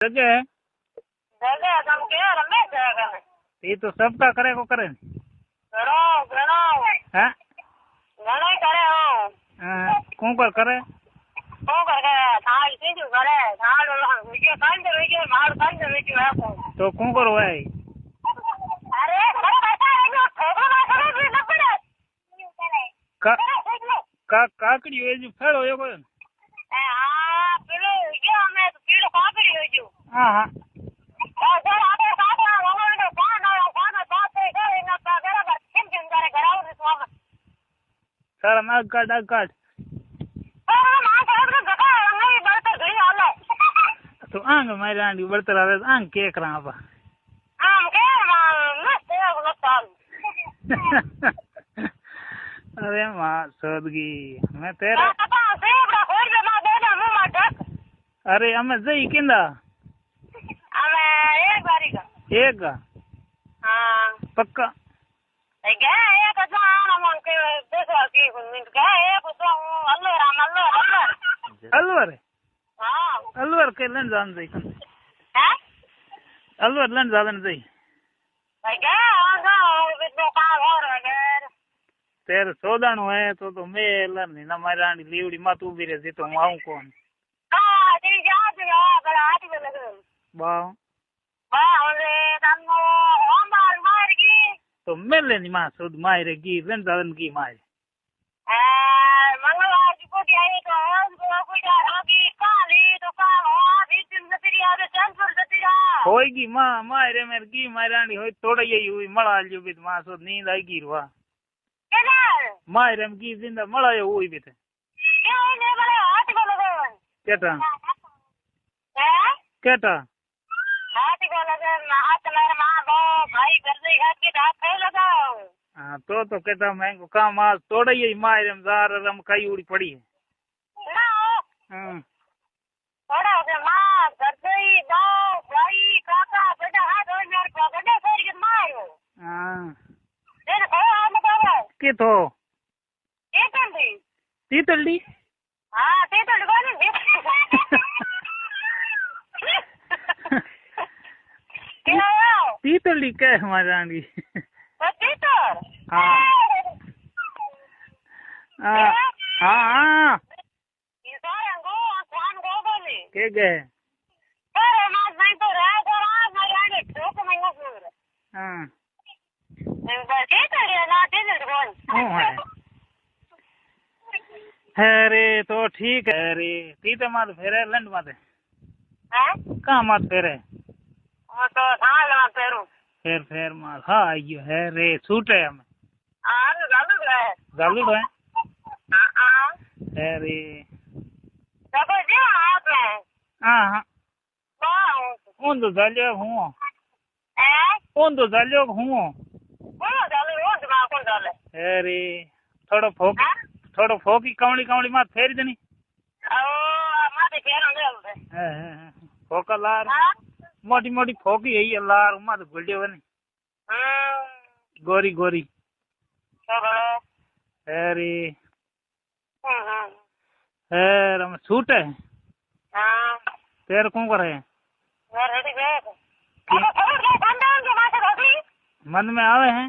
जगह है जगह तुम क्या रमेश जगह ये तो सबका करे को करे घणो घणो हैं घणो ही करे हो कौन कर करे को करे थाल कीजू करे थाल वीडियो कांड वीडियो मार कांड वीडियो है को तो कौन करो है अरे बड़ा बैठा है जो ठोको ना करे भी न पड़े का काकड़ी है जो फेड़ो यो कोई हां पेलो ये हमें पेलो काकड़ी हो जो हां हां जरा आगे काका वगन को पान बात है करे ना बराबर चिम करे घराव रे स्वागत सारा नाग काट तो आंग मारे आंडी बड़तर आवे आंग के करा आपा आम के मस्त है लगता अरे मां सदगी मैं तेरे अरे हमें जई किंदा हमें एक बारी का एक हां पक्का एक तो आना मन के देखो की मिनट का एक तो अल्लाह अलवर हां अलवर के लन जान जई हैं अलवर लन जान जई क्या आगा तो का और अगर तेरे सोदाणो है तो मैं लन ना मारानी लीवड़ी मत उभी रे जी तो हूं आऊं कौन हां ती याद है बड़ा हाथ में लगे वाह वाह रे तन्नो हमार मार की तो मेले नी मां सुद मारे की लन जान की मारे मंगलवार की कोटी आई तो हमको कोई होगी काली तो का हो बीच में तेरी आदत चंचल सतिया होएगी मां मारे मेर की मारानी होई थोड़ा यही हुई मड़ा जो भी मां सुद नींद आई गिरवा केना मारे हम की जिंदा मड़ा यो हुई भी थे क्यों ने बड़े हाथ को लगो केटा हैं केटा हाथ को लगे हाथ मेरे मां बो भाई कर दे हाथ के हाथ पे लगाओ हाँ तो केटा मैं को काम आज थोड़ा यही मारे हम जार रम कई उड़ी पड़ी है ना हां थोड़ा से मां कर दे बो भाई काका बेटा हाथ और मेरे को गड्ढे फेर के मारो हां तेरे को हम करो के तो ये कर दी तीतलडी हां ते तो लगो नहीं क्या तीतलडी के मारानी तीतर हाँ हाँ हाँ इंसान को आसान को बोले के गए अरे मां नहीं तो रह तो आज मैं आने ठोक मैं ना सुन रहा हाँ के करे ना तीतर कौन अरे तो ठीक है रे तीते मात फेरे लंड माते हैं कहाँ मात फेरे वो तो थाल ना पेरू फेर मात हाँ आइयो है रे सूट है हमें आज गालू है गालू है हां अरे सब जो हाथ में हाँ हाँ वाह उन तो जालियो हूँ हैं उन तो जालियो हूँ वो डाले वो दिमाग को डाले अरे थोड़ा फोकी कावड़ी मात फेर जनी ओ माते फेर होंगे फोका लार मोटी फोकी है ये लार मात गुल्डियो बनी गोरी अरे हम सूट है हां तेरे कौन कर है रेडी गए अब खबर ले खानदान के माथे होगी मन में आवे हैं